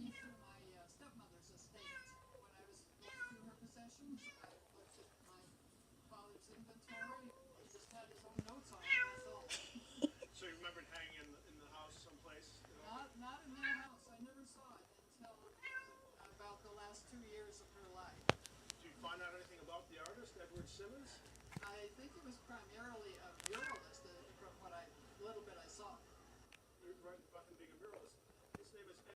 me through my stepmother's estate. When I was looking through her possessions, I looked at my father's inventory. He just had his own notes on it, that's all. So you remember it hanging in the house someplace? Not in their house. I never saw it until about the last 2 years of her life. Did you find out anything about the artist, Edward Simmons? I think it was primarily a muralist, from what I little bit I saw. Right, about him being a muralist.